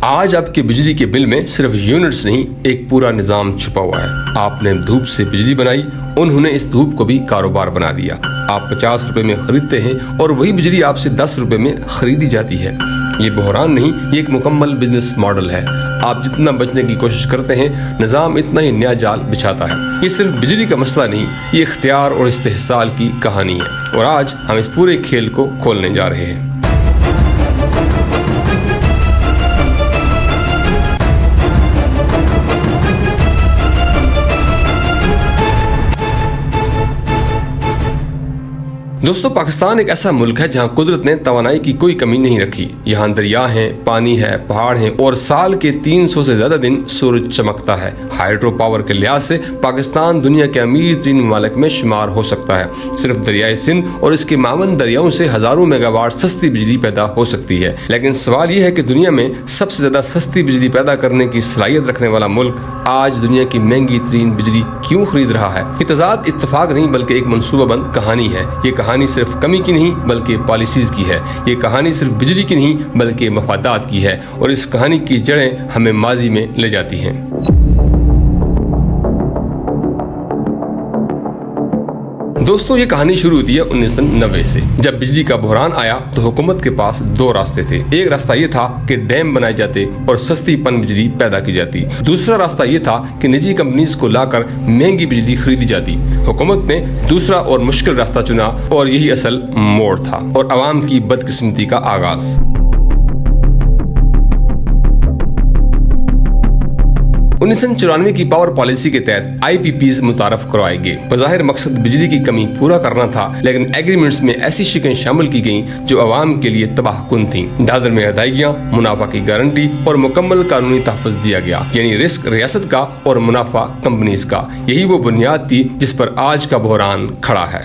آج آپ کے بجلی کے بل میں صرف یونٹس نہیں، ایک پورا نظام چھپا ہوا ہے۔ آپ نے دھوپ سے بجلی بنائی، انہوں نے اس دھوپ کو بھی کاروبار بنا دیا۔ آپ 50 روپے میں خریدتے ہیں اور وہی بجلی آپ سے 10 روپے میں خریدی جاتی ہے۔ یہ بحران نہیں، یہ ایک مکمل بزنس ماڈل ہے۔ آپ جتنا بچنے کی کوشش کرتے ہیں، نظام اتنا ہی نیا جال بچھاتا ہے۔ یہ صرف بجلی کا مسئلہ نہیں، یہ اختیار اور استحصال کی کہانی ہے، اور آج ہم اس پورے کھیل کو کھولنے جا رہے ہیں۔ دوستو، پاکستان ایک ایسا ملک ہے جہاں قدرت نے توانائی کی کوئی کمی نہیں رکھی۔ یہاں دریا ہیں، پانی ہے، پہاڑ ہیں، اور سال کے 300 سے زیادہ دن سورج چمکتا ہے۔ ہائیڈرو پاور کے لحاظ سے پاکستان دنیا کے امیر ترین ممالک میں شمار ہو سکتا ہے۔ صرف دریائے سندھ اور اس کے معاون دریاؤں سے ہزاروں میگا واٹ سستی بجلی پیدا ہو سکتی ہے، لیکن سوال یہ ہے کہ دنیا میں سب سے زیادہ سستی بجلی پیدا کرنے کی صلاحیت رکھنے والا ملک آج دنیا کی مہنگی ترین بجلی کیوں خرید رہا ہے؟ یہ تضاد اتفاق نہیں بلکہ ایک منصوبہ بند کہانی ہے۔ یہ کہانی صرف کمی کی نہیں بلکہ پالیسیز کی ہے۔ یہ کہانی صرف بجلی کی نہیں بلکہ مفادات کی ہے، اور اس کہانی کی جڑیں ہمیں ماضی میں لے جاتی ہیں۔ دوستو، یہ کہانی شروع ہوتی ہے 1990 سے۔ جب بجلی کا بحران آیا تو حکومت کے پاس دو راستے تھے۔ ایک راستہ یہ تھا کہ ڈیم بنائے جاتے اور سستی پن بجلی پیدا کی جاتی۔ دوسرا راستہ یہ تھا کہ نجی کمپنیز کو لا کر مہنگی بجلی خریدی جاتی۔ حکومت نے دوسرا اور مشکل راستہ چنا، اور یہی اصل موڑ تھا اور عوام کی بدقسمتی کا آغاز۔ 1994 کی پاور پالیسی کے تحت IPPs متعارف کروائے گئے۔ بظاہر مقصد بجلی کی کمی پورا کرنا تھا، لیکن ایگریمنٹس میں ایسی شقیں شامل کی گئیں جو عوام کے لیے تباہ کن تھیں۔ ڈالر میں ادائیگیاں، منافع کی گارنٹی اور مکمل قانونی تحفظ دیا گیا، یعنی رسک ریاست کا اور منافع کمپنیز کا۔ یہی وہ بنیاد تھی جس پر آج کا بحران کھڑا ہے۔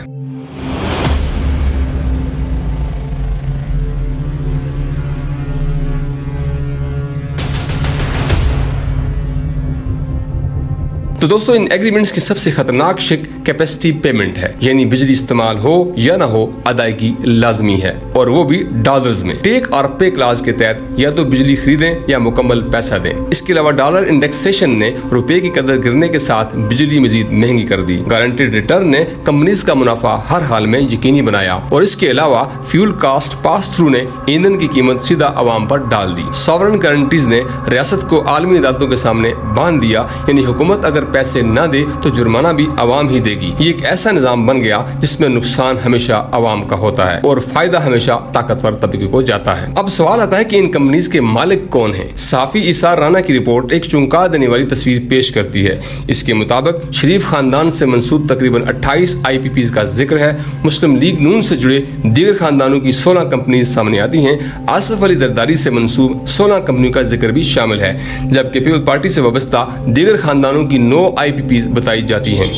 تو دوستو، ان ایگریمنٹس کی سب سے خطرناک شق کیپیسٹی پیمنٹ ہے، یعنی بجلی استعمال ہو یا نہ ہو ادائیگی لازمی ہے، اور وہ بھی ڈالرز میں۔ ٹیک اور پے کلاز کے تحت یا تو بجلی خریدیں یا مکمل پیسہ دیں۔ اس کے علاوہ ڈالر انڈیکسیشن نے روپے کی قدر گرنے کے ساتھ بجلی مزید مہنگی کر دی۔ گارنٹیڈ ریٹرن نے کمپنیز کا منافع ہر حال میں یقینی بنایا، اور اس کے علاوہ فیول کاسٹ پاس تھرو نے ایندھن کی قیمت سیدھا عوام پر ڈال دی۔ ساورن گارنٹیز نے ریاست کو عالمی عدالتوں کے سامنے باندھ دیا، یعنی حکومت اگر پیسے نہ دے تو جرمانہ بھی عوام ہی دے گی۔ یہ ایک ایسا نظام بن گیا جس میں نقصان ہمیشہ عوام کا ہوتا ہے اور فائدہ ہمیشہ طاقتور طبقے کو جاتا ہے۔ اب سوال آتا ہے کہ ان کمپنیز کے مالک کون ہیں؟ صحافی ایثار رانا کی رپورٹ ایک چونکا دینے والی تصویر پیش کرتی ہے۔ اس کے مطابق شریف خاندان سے منسوب تقریباً 28 IPPs کا ذکر ہے۔ مسلم لیگ نون سے جڑے دیگر خاندانوں کی 16 کمپنیز سامنے آتی ہیں۔ آصف علی زرداری سے منسوب 16 کمپنیوں کا ذکر بھی شامل ہے، جبکہ پیپلز پارٹی سے وابستہ دیگر خاندانوں کی 9 IPPs بتائی جاتی ہیں۔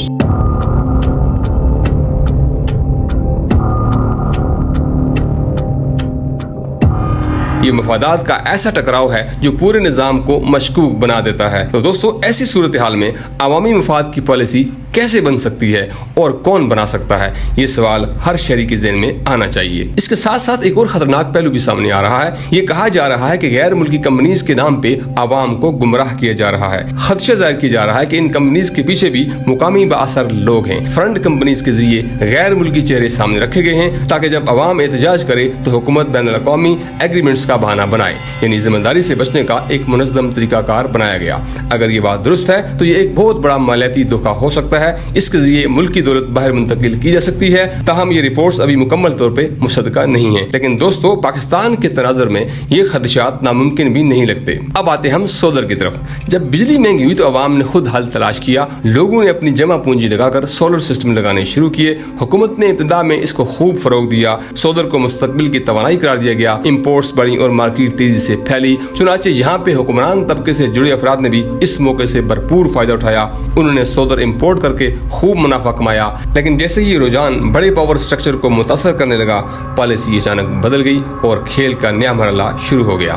یہ مفادات کا ایسا ٹکراؤ ہے جو پورے نظام کو مشکوک بنا دیتا ہے۔ تو دوستو، ایسی صورتحال میں عوامی مفاد کی پالیسی کیسے بن سکتی ہے اور کون بنا سکتا ہے؟ یہ سوال ہر شہری کے ذہن میں آنا چاہیے۔ اس کے ساتھ ساتھ ایک اور خطرناک پہلو بھی سامنے آ رہا ہے۔ یہ کہا جا رہا ہے کہ غیر ملکی کمپنیز کے نام پہ عوام کو گمراہ کیا جا رہا ہے۔ خدشہ ظاہر کیا جا رہا ہے کہ ان کمپنیز کے پیچھے بھی مقامی بااثر لوگ ہیں۔ فرنٹ کمپنیز کے ذریعے غیر ملکی چہرے سامنے رکھے گئے ہیں تاکہ جب عوام احتجاج کرے تو حکومت بین الاقوامی ایگریمنٹس کا بہانہ بنائے، یعنی ذمہ داری سے بچنے کا ایک منظم طریقہ کار بنایا گیا۔ اگر یہ بات درست ہے تو یہ ایک بہت بڑا مالیاتی دھوکہ ہو سکتا ہے۔ اس کے ذریعے ملکی دولت باہر منتقل کی جا سکتی ہے، تاہم یہ رپورٹس ابھی مکمل طور پہ مصدقہ نہیں ہیں۔ لیکن دوستو، پاکستان کے تناظر میں یہ خدشات ناممکن بھی نہیں لگتے۔ اب آتے ہم سولر کی طرف۔ جب بجلی مہنگی ہوئی تو عوام نے خود حل تلاش کیا۔ لوگوں نے اپنی جمع پونجی لگا کر سولر سسٹم لگانے شروع کیے۔ حکومت نے ابتدا میں اس کو خوب فروغ دیا۔ سولر کو مستقبل کی توانائی قرار دیا گیا۔ امپورٹس بڑھی اور مارکیٹ تیزی سے پھیلی۔ چنانچہ یہاں پہ حکمران طبقے سے جڑے افراد نے بھی اس موقع سے بھرپور فائدہ اٹھایا۔ انہوں نے سولر امپورٹ کر کے خوب منافع کمایا، لیکن جیسے ہی رجحان بڑے پاور سٹرکچر کو متاثر کرنے لگا، پالیسی اچانک بدل گئی اور کھیل کا نیا مرحلہ شروع ہو گیا۔